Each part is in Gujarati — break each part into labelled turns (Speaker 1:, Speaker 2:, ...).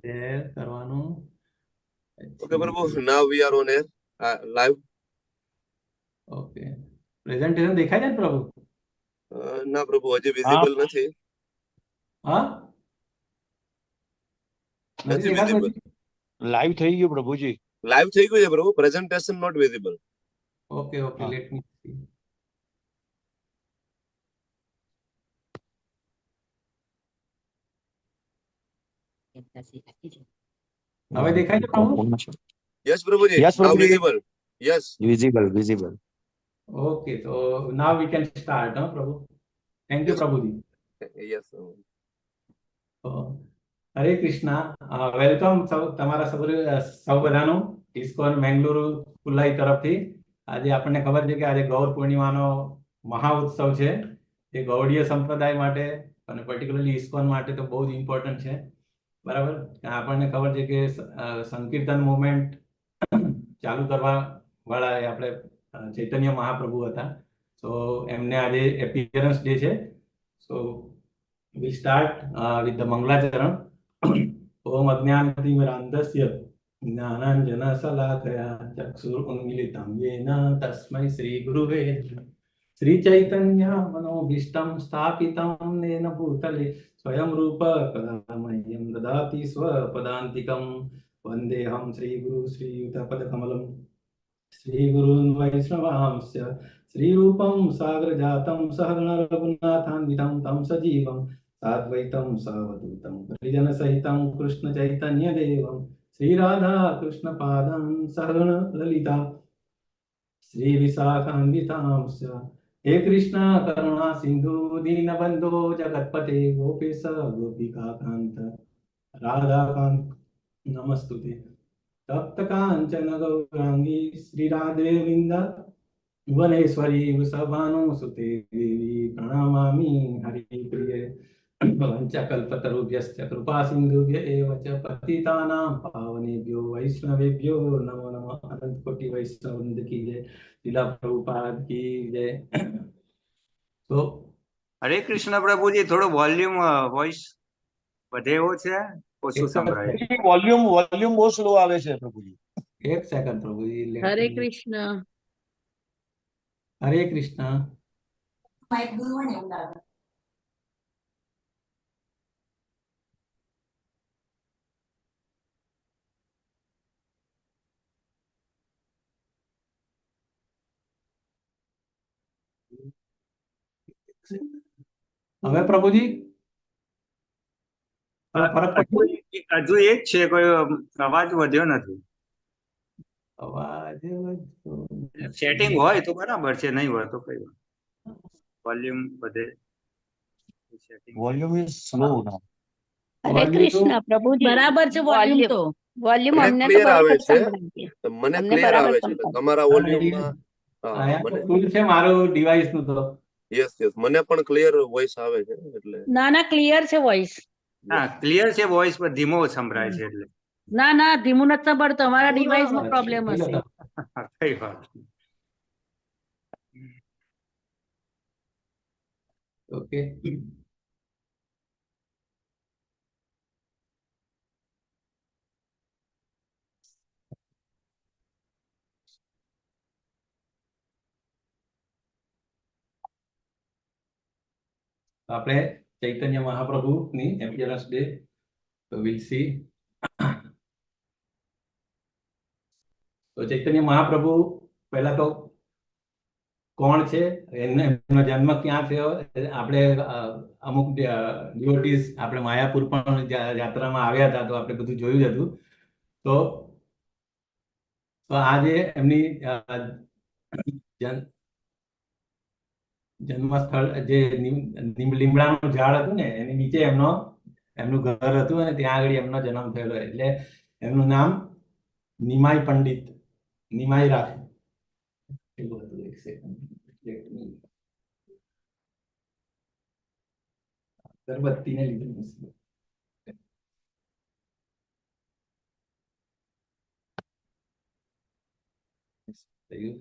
Speaker 1: શેર કરવાનું.
Speaker 2: Okay, Prabhu. Now we are on air, live.
Speaker 1: Okay, presentation દેખાય છે ને પ્રભુ?
Speaker 2: ના પ્રભુ, હજી વિઝિબલ નથી.
Speaker 1: હા,
Speaker 2: નથી વિઝિબલ.
Speaker 3: લાઈવ થઈ ગયું પ્રભુજી.
Speaker 2: લાઈવ થઈ ગયું છે પ્રભુ. Presentation not visible.
Speaker 1: Okay okay, let me see. હવે દેખાય છે પ્રભુ?
Speaker 2: યસ પ્રભુજી. Now visible. Yes.
Speaker 3: Visible.
Speaker 1: Okay, તો નાઉ વી કેન સ્ટાર્ટ. પ્રભુ, થેન્ક યુ પ્રભુજી.
Speaker 2: યસ.
Speaker 1: હરે કૃષ્ણ. વેલકમ તમારા સૌ બધાનું ઇસ્કોન મેંગલુરુ કુલ્લાઈ તરફથી. આજે આપણને ખબર છે કે આજે ગૌર પૂર્ણિમાનો મહા ઉત્સવ છે. એ ગૌડીય સંપ્રદાય માટે અને પર્ટિક્યુલરલી ઇસ્કોન માટે તો બહુ જ ઇમ્પોર્ટન્ટ છે. બરાબર. આપણને ખબર છે કે સંકીર્તન મુવમેન્ટ ચાલુ કરવા વાળા આપણે ચૈતન્ય મહાપ્રભુ હતા. તો એમને આજે એપિયરન્સ ડે છે. સો we start with the Mangalacharan. Om Ajnanatimmirandasya Jnananjanasalakaya Chakshurunmilitam Yena Tasmai Shri Guruve Shri Chaitanya Manobhishtam Sthapitam Nena Bhutale Swayam Rupa Kadamayam Dadati Swapadantikam Vandeham Shri Guru Shri Yutapadakammalam Shri Gurun Vaishnavamsya Shri Rupam Sagrajatam Sahagana Raghunathanvitam Tam Sajivam Sadvaitam Savadutam Parijana Sahitam Krishna Chaitanya Devam Shri Radha Krishna Padam Sahagana Lalita Shri Visakhanvitamsya He Krishna Karuna Sindhu Dinabandho Jagatpate Gopesa Gopika Kanta Radha Kant Namastute Tapta Kanchana Gaurangi Shri Radhe Vinda Bhuvaneswari Vrishabhanusute Devi Pranamami Haripriye Vanchakalpatarubhyascha Kripa Sindhubhya eva cha Patitanam Pavanebhyo Vaishnavebhyo Namo Namo Anant Koti Vaishnavrind ki jai Srila Prabhupada ki jai. So
Speaker 4: હરે કૃષ્ણ પ્રભુજી, થોડો વોલ્યુમ વોઇસ વધે એવો છે, ઓછું સંભળાય.
Speaker 3: વોલ્યુમ બહુ સ્લો આવે છે પ્રભુજી.
Speaker 1: એક સેકન્ડ પ્રભુજી.
Speaker 5: હરે કૃષ્ણ.
Speaker 1: હરે કૃષ્ણ. હવે પ્રભુજી ફરક પડ્યો?
Speaker 4: હજુ એ જ છે, કોઈ અવાજ વધ્યો નથી.
Speaker 1: અવાજ
Speaker 4: સેટિંગ હોય તો બરાબર છે, નહીં હોય તો કઈ વોલ્યુમ વધે.
Speaker 3: વોલ્યુમ ઇઝ સ્લો નાઉ.
Speaker 5: હરે કૃષ્ણ પ્રભુજી, બરાબર છે વોલ્યુમ તો. વોલ્યુમ અમને તો
Speaker 2: ક્લિયર આવે
Speaker 5: બરાબર
Speaker 2: છે.
Speaker 5: સંભળાય છે.
Speaker 2: મને
Speaker 5: અમને
Speaker 2: ક્લિયર
Speaker 5: બરાબર
Speaker 2: આવે છે.
Speaker 5: સંભળાય.
Speaker 2: તમારા વોલ્યુમમાં
Speaker 1: ફૂલ છે મારું ડિવાઇસ નું તો.
Speaker 2: યસ મને પણ ક્લિયર વોઇસ આવે છે. એટલે
Speaker 5: ના ના, ક્લિયર છે વોઇસ.
Speaker 4: હા, ક્લિયર છે વોઇસ, પણ ધીમો સંભળાય છે. એટલે
Speaker 5: ના ના, ધીમું નથી સંભળાતું. તમારા ડિવાઇસ માં પ્રોબ્લેમ હશે.
Speaker 4: કઈ વાત.
Speaker 1: ઓકે. આપણે ચૈતન્ય મહાપ્રભુની એપિયરન્સ ડે તો વિલ સી. તો ચૈતન્ય મહાપ્રભુ પહેલા તો કોણ છે, એમનો જન્મ ક્યાં થયો? આપણે અમુક ડિવોટીઝ આપણે માયાપુર પણ યાત્રામાં આવ્યા હતા, તો આપણે બધું જોયું જ હતું. તો આજે એમની જન્મસ્થળ જે લીમડાનું ઝાડ હતું ને, એની નીચે એમનું ઘર હતું અને ત્યાં આગળ એમનો જન્મ થયેલો. એટલે એમનું નામ નિમાઈ પંડિત, નિમાઈ રાખે એવું હતું. એક સેકન્ડ, અગરબત્તીને લીધે થયું.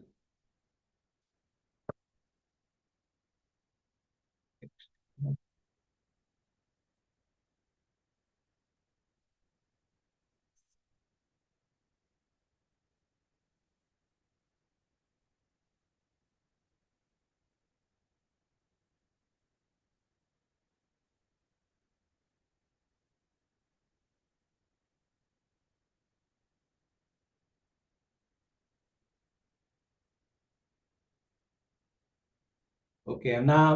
Speaker 1: ઓકે, એમના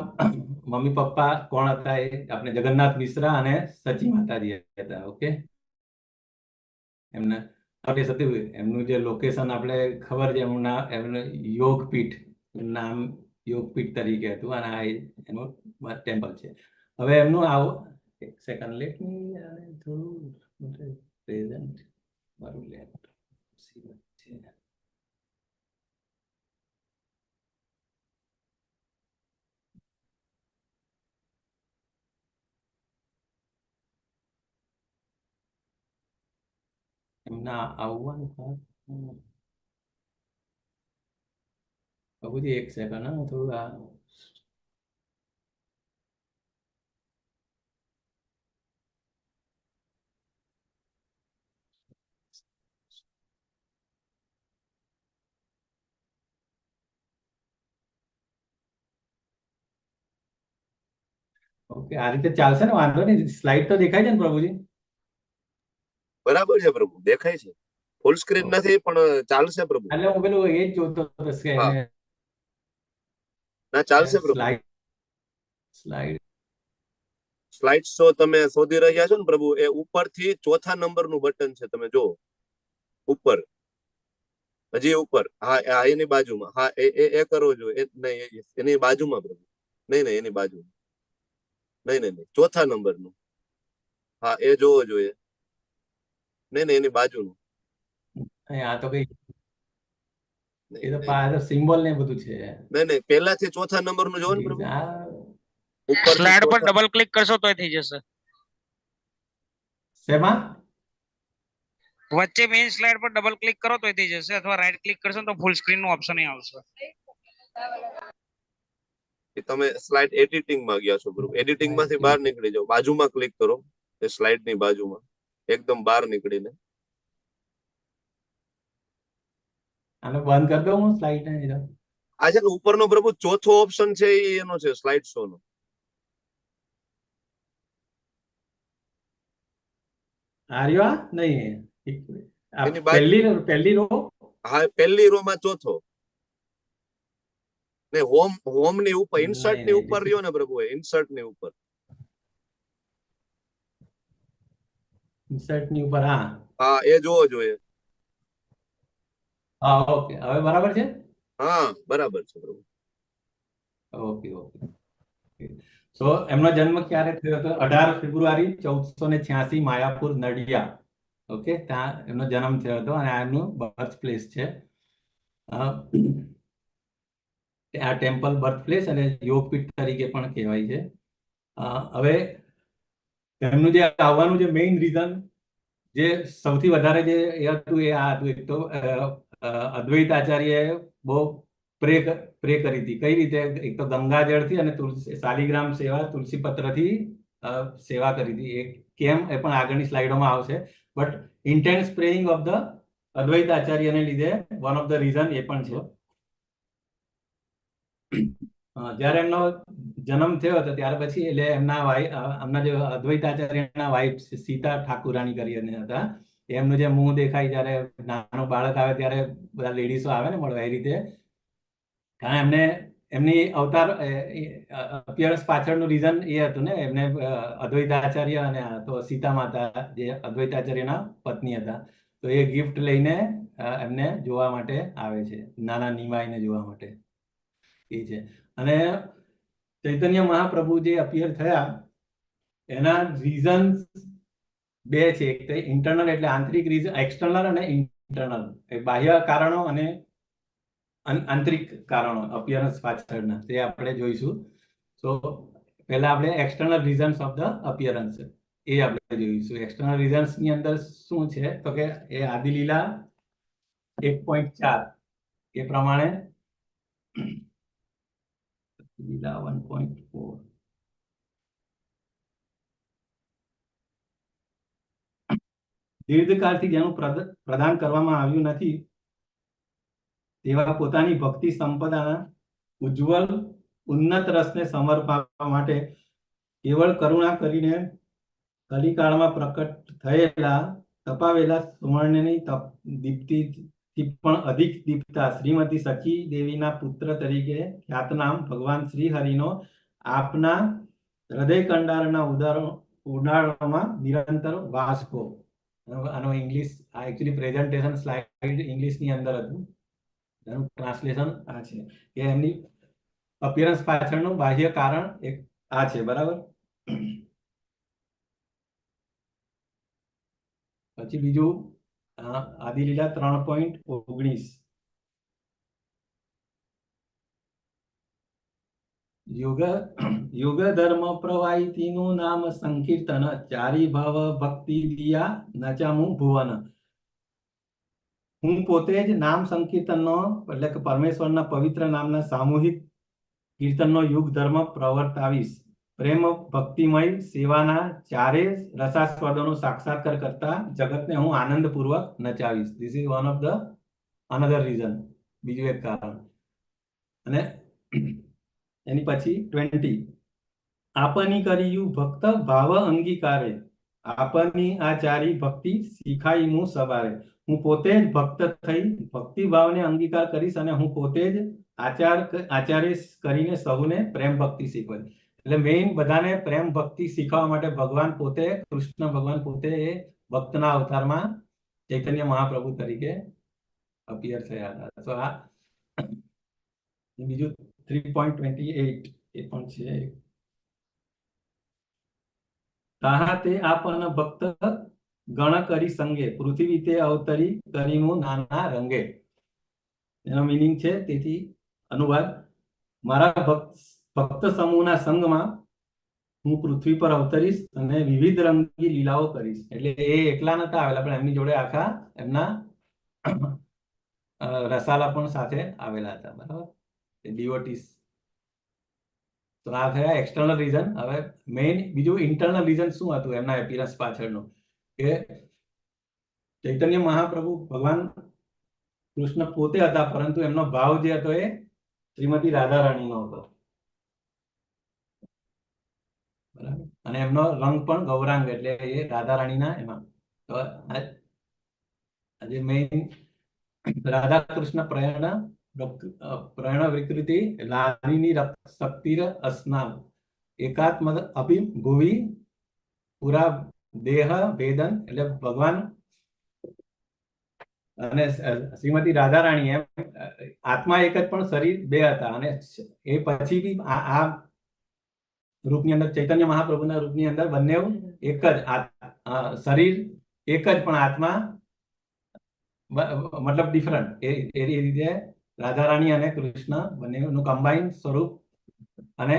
Speaker 1: મમ્મી પપ્પા કોણ હતા? એ આપણે જગન્નાથ મિશ્રા અને સચી માતાજી હતા. ઓકે, એમના એમનું જે લોકેશન આપણે ખબર છે, એમનું યોગપીઠ નામ યોગપીઠ તરીકે હતું અને આ એનું ટેમ્પલ છે. હવે એમનું આવું એક સેકન્ડ, લેટ મી થોડું પ્રેઝન્ટ મારું લેફ્ટ છે. એમના આવવાનું બાબુજી એક સેકન્ડ, હું થોડું આ ઓકે, આ રીતે ચાલશે ને? વાંધો નહીં. સ્લાઇડ તો દેખાય છે ને પ્રભુજી?
Speaker 2: બરાબર છે પ્રભુ, દેખાય છે. ફૂલ સ્ક્રીન નથી પણ ચાલશે પ્રભુ.
Speaker 1: એટલે હું પેલું એ જ જોતો હતો કે
Speaker 2: હા. ના ચાલશે પ્રભુ.
Speaker 1: સ્લાઇડ સ્લાઇડ
Speaker 2: સ્લાઇડ શો તમે શોધી રહ્યા છો ને પ્રભુ, એ ઉપરથી ચોથા નંબરનું બટન છે, તમે જો ઉપર, હજી ઉપર. હા, એની બાજુમાં. હા, એ કરો જો. નહીં, એની બાજુમાં પ્રભુ. નહીં, એની બાજુમાં. નહીં, ચોથા નંબરનું. હા, એ જોવો જોઈએ. નહીં, એની બાજુનું.
Speaker 1: આ તો કઈ, એ તો સિમ્બોલ ને બધું છે.
Speaker 2: નહીં, પહેલાથી ચોથા નંબરનું જોવો ને પ્રભુ.
Speaker 1: આ
Speaker 2: ઉપર
Speaker 6: સ્લાઇડ પર ડબલ ક્લિક કરશો તો થઈ જશે.
Speaker 1: શેમાં?
Speaker 6: વચ્ચે મેઇન સ્લાઇડ પર ડબલ ક્લિક કરો તો થઈ જશે, અથવા રાઈટ ક્લિક કરશો તો ફૂલ સ્ક્રીન નું ઓપ્શન આવશે.
Speaker 2: તમે સ્લાઇડ એડિટિંગ માં ગયા છો પ્રભુ. એડિટિંગ માંથી બહાર નીકળી જાઓ, બાજુમાં ક્લિક કરો, એ સ્લાઇડ ની બાજુમાં એકદમ બહાર નીકળીને.
Speaker 1: આને બંધ કરી દઉં હું સ્લાઇડ ને?
Speaker 2: આ છે ને ઉપરનો પ્રભુ ચોથો ઓપ્શન છે, એ એનો છે સ્લાઇડ શો નો.
Speaker 1: આર્યો નહીં,
Speaker 2: એની બાજુ.
Speaker 1: પહેલી રો.
Speaker 2: હા, પહેલી રો માં ચોથો. ને હોમ ની ઉપર, ઇન્સર્ટ ની ઉપર રહ્યો ને પ્રભુ, ઇન્સર્ટ ની ઉપર.
Speaker 1: ઇન્સર્ટ ની ઉપર, હા
Speaker 2: હા, એ જોવો જોઈએ.
Speaker 1: હા, ઓકે, હવે બરાબર છે.
Speaker 2: હા, બરાબર છે પ્રભુ.
Speaker 1: Okay okay. સો એમનો જન્મ ક્યારે થયો હતો? 18 ફેબ્રુઆરી 1486, માયાપુર, નડિયા. ઓકે, ત્યાં એમનો જન્મ થયો હતો અને આ એમનું બર્થ પ્લેસ છે. આ ટેમ્પલ બર્થ પ્લેસ અને યોગપીઠ તરીકે પણ કહેવાય છે. હવે એમનું જે આવવાનું જે મેઇન રીઝન, જે સૌથી વધારે જે એ હતું, એ આ હતું. એક તો અદ્વૈત આચાર્યએ બહુ પ્રે કરી હતી. કઈ રીતે? એક તો ગંગાજળથી અને શાલિગ્રામ સેવા, તુલસી પત્રથી સેવા કરી હતી. એ કેમ, એ પણ આગળની સ્લાઇડોમાં આવશે. But intense praying of the Advaita આચાર્યને લીધે વન ઓફ ધ રીઝન એ પણ છે. જ્યારે એમનો જન્મ થયો હતો ત્યાર પછી, એટલે એમના જે અદ્વૈત આચાર્યના વાઇફ સીતા ઠાકુરાણી કરીને હતા, એમનું જે મું દેખાય જ્યારે નાનું બાળક આવે ત્યારે બધા લેડીઝો આવે ને મળવા, એ રીતે. કારણ એમને એમની અવતાર અપિયરન્સ પાછળનું રીઝન એ હતું ને, એમને અદ્વૈત આચાર્ય અને તો સીતા માતા જે અદ્વૈત આચાર્યના પત્ની હતા, તો એ ગિફ્ટ લઈને એમને જોવા માટે આવે છે, નાના નિમાઈને જોવા માટે. એ છે. અને ચૈતન્ય મહાપ્રભુ જે અપિયર થયા, એના રીઝન બે છે. એક તો ઇન્ટરનલ એટલે આંતરિક રીઝન, એક્સટર્નલ અને ઇન્ટરનલ, બાહ્ય કારણો અને આંતરિક કારણો અપિયરન્સ પાછળના, તે આપણે જોઈશું. સો પહેલા આપણે external reasons of the appearance એ આપણે જોઈશું. એક્સટર્નલ રીઝન્સ ની અંદર શું છે તો કે એ આદિલીલા 1.4 એ પ્રમાણે લીલા 1.4 દીર્ઘકાળથી જેનું પ્રદાન કરવામાં આવ્યું નથી તેવા પોતાની ભક્તિ સંપદાના ઉજ્જવલ ઉન્નત રસને સમર્પવા માટે કેવળ કરુણા કરીને કલિકાળમાં પ્રકટ થયેલા તપાવેલા સુવર્ણની દીપ્તિ થી પણ અધિક દીપતા શ્રીમતી સખી દેવીના પુત્ર તરીકે ખ્યાતનામ ભગવાન શ્રી હરિનો આપના હૃદય કંડારના ઉડાડવામાં નિરંતર વાસકો. આનો ઇંગ્લિશ એકચ્યુઅલી પ્રેઝન્ટેશન સ્લાઇડ ઇંગ્લિશની અંદર હતું, એનું ટ્રાન્સલેશન આ છે કે એમની અપિયરન્સ પાછળનું બાહ્ય કારણ એક આ છે, બરાબર. પછી બીજું આદિલીલા 3.19 યુગ ધર્મ પ્રવાહિતીનું નામ સંકીર્તન ચારી ભાવ ભક્તિ દિયા નચામું ભુવન. હું પોતે જ નામ સંકીર્તનનો એટલે કે પરમેશ્વરના પવિત્ર નામના સામૂહિક કીર્તનનો યુગ ધર્મ પ્રવર્તાવીશ. પ્રેમ ભક્તિમય સેવાના ચારે રસાસ્વાદોનો સાક્ષાત્કાર કરતા જગતને હું આનંદપૂર્વક નચાવીશ. This is one of the another reason, બીજું એક કારણ. અને એની પછી 20 આપની કર્યું ભક્ત ભાવ અંગીકારે આપની આ ચારી ભક્તિ શીખાઈ હું સવારે. હું પોતે જ ભક્ત થઈ ભક્તિ ભાવને અંગીકાર કરીશ અને હું પોતે જ આચાર્ય કરીને સૌને પ્રેમ ભક્તિ શીખવાય. એટલે મેઇન બધાને પ્રેમ ભક્તિ શીખવા માટે ભગવાન પોતે, કૃષ્ણ ભગવાન પોતે એ ભક્તના અવતારમાં ચૈતન્ય મહાપ્રભુ તરીકે અપિયર થયા હતા. તો આ બીજું 3.28 એ પણ છે. તાહા તે આપન ભક્ત ગણ કરી સંગે પૃથ્વી તે અવતરી કરીમું નાના રંગે. એનો મિનિંગ છે, તેથી અનુવાદ, મારા ભક્ત સમૂહના સંગમાં હું પૃથ્વી પર અવતરીશ અને વિવિધ રંગી લીલાઓ કરીશ. એટલે એ એકલા નતા આવેલા, પણ એમની જોડે આખા એમના રસાલા પણ સાથે આવેલા હતા, બરાબર, ડિવોટીસ. તો આ થયા એક્સટર્નલ રીઝન. હવે મેઇન બીજું ઇન્ટરનલ રીઝન શું હતું એમના એપિયરન્સ પાછળનું, કે ચૈતન્ય મહાપ્રભુ ભગવાન કૃષ્ણ પોતે હતા, પરંતુ એમનો ભાવ જે હતો એ શ્રીમતી રાધા રાણીનો હતો, બરાબર. અને એમનો રંગ પણ ગૌરાંગ, એટલે એ રાધા રાણીના એમાં. તો આજે મેઇન રાધા કૃષ્ણ પ્રયણ વિકૃતિ લાલીની શક્તિર અસ્નાવ એકાત્મ અભિભુવી પુરા દેહ ભેદન. એટલે ભગવાન અને શ્રીમતી રાધા રાણી એમ આત્મા એક જ પણ શરીર બે હતા. અને એ પછી બી આ રૂપની અંદર ચૈતન્ય મહાપ્રભુના રૂપની અંદર બંને એક જ શરીર એક જ પણ આત્મા મતલબ ડિફરન્ટ. એ રીતે રાધા રાણી અને કૃષ્ણ બંનેનું કમ્બાઇન સ્વરૂપ અને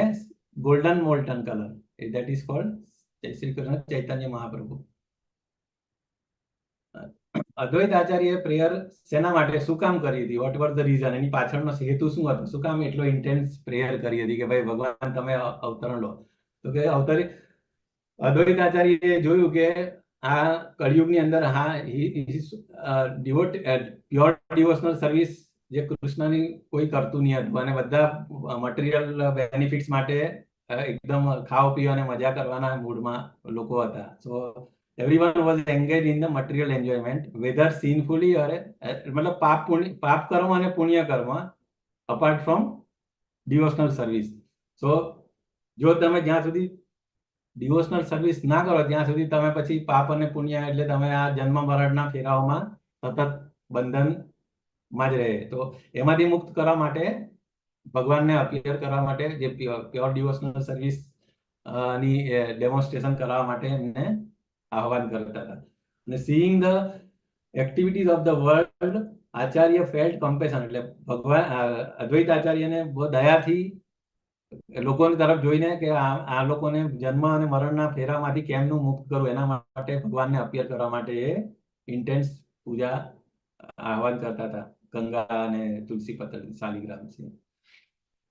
Speaker 1: golden molten colour, that is called Shri Krishna Chaitanya Mahaprabhu. Advaita Acharya prayer શેના માટે શું કામ કરી હતી, વોટ વર ધ રીઝન, એની પાછળનો હેતુ શું હતો, શું કામ એટલો ઇન્ટેન્સ પ્રેયર કરી હતી કે ભાઈ ભગવાન તમે અવતરણ લો. તો કે અદ્વૈત આચાર્યએ જોયું કે આ કળિયુગની અંદર પ્યોર ડિવોશનલ સર્વિસ જે કૃષ્ણની કોઈ કરતું નહીં હતું, અને બધા મટીરિયલ બેનિફિટ્સ માટે એકદમ ખાવ પીવા અને મજા કરવાના મૂડમાં લોકો હતા. સો everyone was engaged in the material enjoyment, whether sinfully or मतलब पाप कर्म અને પુણ્ય કર્મ apart from devotional service. So જો તમે જ્યાં સુધી ડિવોશનલ સર્વિસ ના કરો ત્યાં સુધી તમે પછી પાપ અને પુણ્ય એટલે તમે આ જન્મ મરણના ફેરાઓમાં સતત બંધનમાં જ રહે. તો એમાંથી મુક્ત કરવા માટે ભગવાનને અપિયર કરવા માટે જે પ્યોર ડિવોશનલ સર્વિસ ની ડેમોન્સ્ટ્રેશન કરવા માટે એમને આહવાન કરતા હતા. અને seeing the activities of the world Acharya felt compassion. એટલે ભગવાન અદ્વૈત આચાર્યને બહુ દયાથી લોકોની તરફ જોઈને કે આ લોકોને જન્મ અને મરણના ફેરામાંથી કેમનું મુક્ત કરવું, એના માટે ભગવાનને અપિયર કરવા માટે એ ઇન્ટેન્સ પૂજા આહવાન કરતા હતા. ગંગા અને તુલસી પત્ર શાલિગ્રામ છે.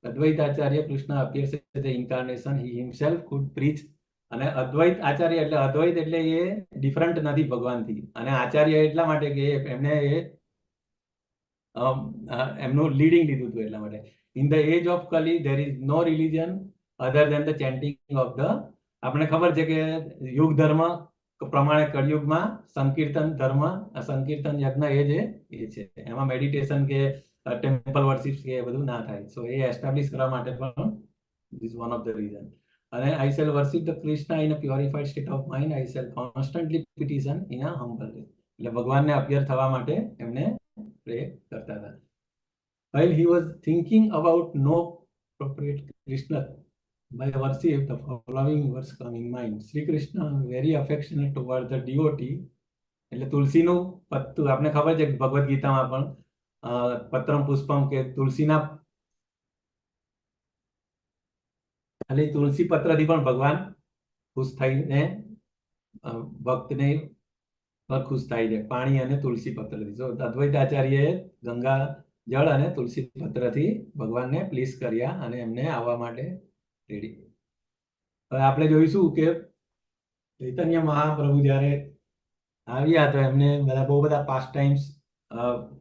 Speaker 1: Advaita Acharya Krishna appears as the incarnation, he himself could preach. અને અદ્વૈત આચાર્ય એટલે અદ્વૈત એટલે એ ડિફરન્ટ નથી ભગવાનથી, અને આચાર્ય એટલા માટે કે એમને એ એમનું લીડિંગ લીધું હતું એટલા માટે. In the age of Kali there is no religion other than the chanting of the. આપણે ખબર છે કે યુગ ધર્મ પ્રમાણે કળિયુગમાં સંકીર્તન ધર્મ, સંકીર્તન યજ્ઞ એ છે એમાં મેડિટેશન કે ટેમ્પલ વર્શિપ કે એ બધું ના થાય. સો એ એસ્ટાબ્લિશ કરવા માટે પણ this one of the reason. અને I shall worship the Krishna in a purified state of mind, I shall constantly petition in a humble way. એટલે ભગવાનને અપિયર થવા માટે એમને પ્રે કરતા હતા. While he was thinking about no appropriate Krishna, by worship the following verse come in mind. Sri Krishna very affectionate toward the devotee. એટલે તુલસીનું પત્તું આપણે ખબર છે ભગવદ ગીતામાં પણ પત્રમ પુષ્પમ કે તુલસીના ખાલી તુલસી પત્રથી પણ ભગવાન ખુશ થઈને ભક્તને પર ખુશ થાય છે, પાણી અને તુલસી પત્રથી. જો અદ્વૈતાચાર્યએ ગંગા જળ અને તુલસી પત્રથી ભગવાનને પ્લીઝ કર્યા અને એમને આવવા માટે રેડી. હવે આપણે જોઈશું કે ચૈતન્ય મહાપ્રભુ જ્યારે આવ્યા તો એમને બહુ બધા પાસ્ટ ટાઈમ્સ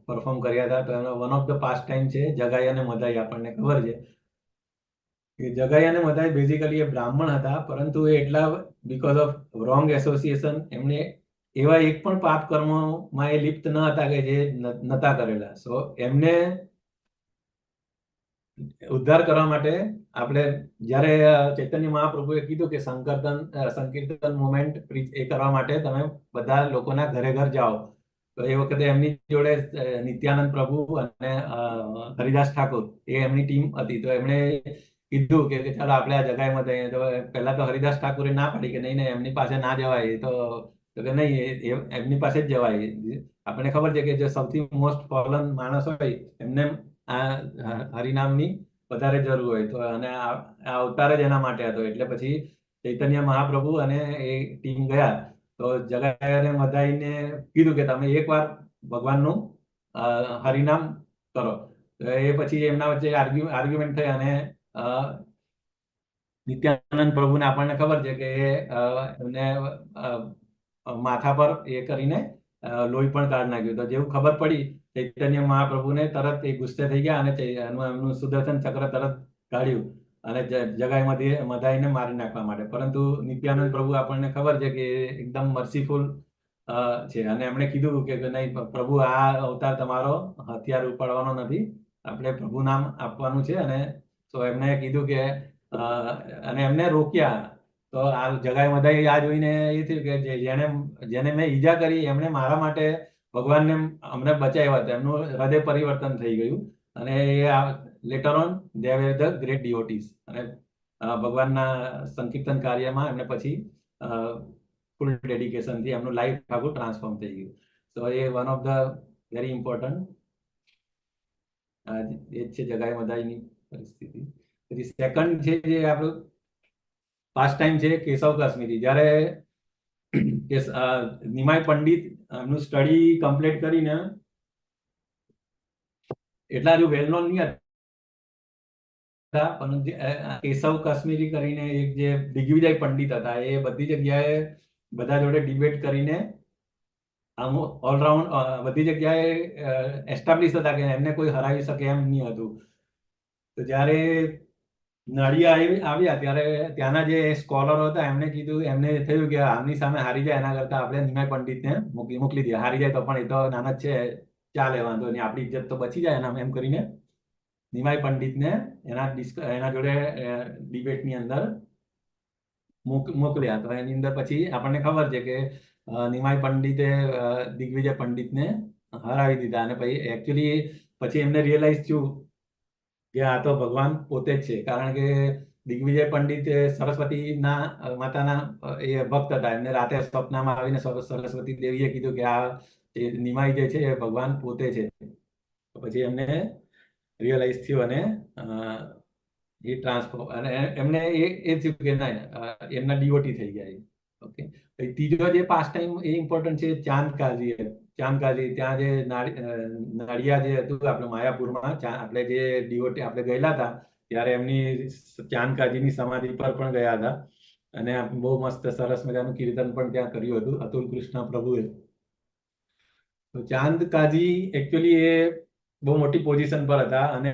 Speaker 1: પરફોર્મ કર્યા હતા. તો એનો one of the past time છે જગાઈ અને મદાઈ. આપણને ખબર છે કે જગાઈ અને મદાઈ બેઝિકલી એ બ્રાહ્મણ હતા, પરંતુ એ એટલા બીકોઝ ઓફ રોંગ એસોસિએશન એમને એવા એક પણ પાપ કર્મોમાં એ લિપ્ત ન હતા કે જે નતા કરેલા. સો એમને ઉદ્ધાર કરવા માટે આપણે જ્યારે ચૈતન્ય મહાપ્રભુએ કીધું કે સંકીર્તન મુવમેન્ટ એ કરવા માટે તમે બધા લોકોના ઘરે ઘર જાઓ, તો એ વખતે એમની જોડે નિત્યાનંદ પ્રભુ અને હરિદાસ ઠાકોર એ એમની ટીમ હતી. તો એમણે કીધું કે ચાલો આપણે આ જગાઈમાં જઈએ. તો પહેલા તો હરિદાસ ઠાકોરે ના પાડી કે નહીં એમની પાસે ના જવાય. તો કે નહીં એમની પાસે જ જવાય. આપણને ખબર છે કે જે સૌથી મોસ્ટ ફોલન માણસ હોય એમને આ હરિનામની વધારે જરૂર હોય. તો અને આ અવતાર જ એના માટે હતો. એટલે પછી ચૈતન્ય મહાપ્રભુ અને એ ટીમ ગયા. તો જગાઈ અને મદાઈને કીધું કે તમે એકવાર ભગવાનનું હરિનામ કરો. તો એ પછી એમના વચ્ચે આર્ગ્યુમેન્ટ થઈ અને નિત્યાનંદ પ્રભુને આપણને ખબર છે કે એમને માથા પર એ કરીને લોહી પણ કાઢી નાખ્યું. તો જેવું ખબર પડી ચૈતન્ય મહાપ્રભુને તરત એ ગુસ્સે થઈ ગયા અને એમનું સુદર્શન ચક્ર તરત કાઢ્યું અને જગાઈ મદાઈને મારી નાખવા માટે. પરંતુ નિત્યાનંદ પ્રભુ આપણને ખબર છે કે એકદમ મર્સીફુલ છે અને એમણે કીધું કે નહીં પ્રભુ આ અવતાર તમારો હથિયાર ઉપાડવાનો નથી, આપણે પ્રભુ નામ આપવાનું છે. અને તો એમને કીધું કે અને એમને રોક્યા. તો આ જગાઈ મદાઈ આ જોઈને એ થયું કે જેને મેં ઈજા કરી એમણે મારા માટે ભગવાનને અમને બચાવ્યા હતા. એમનું હૃદય પરિવર્તન થઈ ગયું અને એ later on they were the great devotees. અને ભગવાનના સંકીર્તન કાર્યમાં એમને પછી ફૂલ ડેડિકેશનથી એમનું લાઈફ આખું ટ્રાન્સફોર્મ થઈ ગયું. તો એ one of the very important એ છે જગાઈ મદાઈની પરિસ્થિતિ. પછી સેકન્ડ છે જે આપણું પાસ્ટ ટાઈમ છે કેશવ કાશ્મીરી. જ્યારે નિમાય પંડિત એમનું સ્ટડી કમ્પ્લીટ કરીને એટલા હજુ વેલ નોન નહીં હતા, પણ કેશવ કાશ્મીરી કરીને એક જે દિગ્વિજય પંડિત હતા એ બધી જગ્યાએ બધા જોડે ડિબેટ કરીને આમ ઓલરાઉન્ડ બધી જગ્યાએ એસ્ટાબ્લિશ હતા કે એમને કોઈ હરાવી શકે એમ નહીં હતું. તો જ્યારે નડિયા આવ્યા ત્યારે ત્યાંના જે સ્કોલરો હતા એમને કીધું, એમને થયું કે આમની સામે હારી જાય એના કરતા આપણે નિમાય પંડિતને મોકલી દઈએ. હારી જાય તો પણ એ તો નાના જ છે, ચાલે, વાંધો નહીં, આપણી ઇજ્જત તો બચી જાય એના એમ કરીને નિમાય પંડિતને એના જોડે ડિબેટની અંદર મોકલ્યા. તો એની અંદર પછી આપણને ખબર છે કે નિમાય પંડિતે દિગ્વિજય પંડિતને હરાવી દીધા. અને પછી એકચ્યુઅલી પછી એમને રિયલાઇઝ થયું કે આ તો ભગવાન પોતે જ છે. કારણ કે દિગ્વિજય પંડિત સરસ્વતીના માતાના એ ભક્ત હતા. એમને રાતે સ્વપ્નમાં આવીને સરસ્વતી દેવીએ કીધું કે આ નિમાઈ જે છે એ ભગવાન પોતે છે. પછી એમને રિયલાઇઝ થયું અને એ ટ્રાન્સફોર્મ અને એમને એ થયું કે ના એમના ડિવોટી થઈ ગયા. ઓકે, ત્રીજો જે પાસ્ટ ટાઈમ એ ઇમ્પોર્ટન્ટ છે ચાંદકાજી. ચાંદકાજી ત્યાં જે નડિયા જે હતું આપણે માયાપુરમાં આપણે જે ડિવોટી આપણે ગયેલા હતા ત્યારે એમની ચાંદકાજીની સમાધિ પર પણ ગયા હતા અને બહુ મસ્ત સરસ મજાનું કીર્તન પણ ત્યાં કર્યું હતું અતુલ કૃષ્ણ પ્રભુએ. તો ચાંદકાજી એકચ્યુઅલી એ બહુ મોટી પોઝિશન પર હતા અને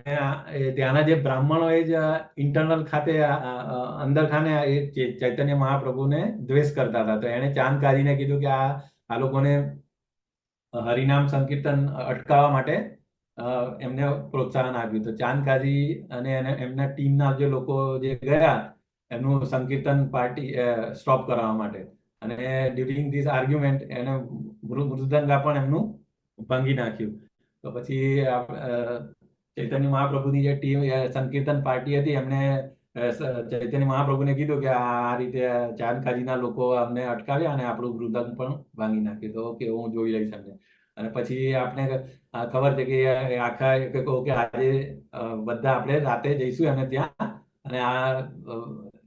Speaker 1: ત્યાંના જે બ્રાહ્મણો એ જ ઇન્ટરનલ ખાતે અંદર ખાને એ ચૈતન્ય મહાપ્રભુને દ્વેષ કરતા હતા. તો એણે ચાંદ કાજીને કીધું કે આ લોકોને હરિનામ સંકીર્તન અટકાવવા માટે એમને પ્રોત્સાહન આપ્યું. તો ચાંદ કાજી અને એમના ટીમના જે લોકો જે ગયા એમનું સંકીર્તન પાર્ટી સ્ટોપ કરાવવા માટે, અને ડ્યુરિંગ ધીસ આર્ગ્યુમેન્ટ એને મૃદંગા પણ એમનું ભાંગી નાખ્યું. તો પછી ચૈતન્ય મહાપ્રભુની જે ટીમ સંકીર્તન પાર્ટી હતી એમને ચૈતન્ય મહાપ્રભુને કીધું કે આ રીતે ચાંદ કાજીના લોકો અમને અટકાવ્યા અને આપણું મૃદંગ પણ ભાંગી નાખ્યું. તો કે હું જોઈ લઈશ એમને. અને પછી આપણે ખબર છે કે આખા કે આજે બધા આપણે રાતે જઈશું અને ત્યાં, અને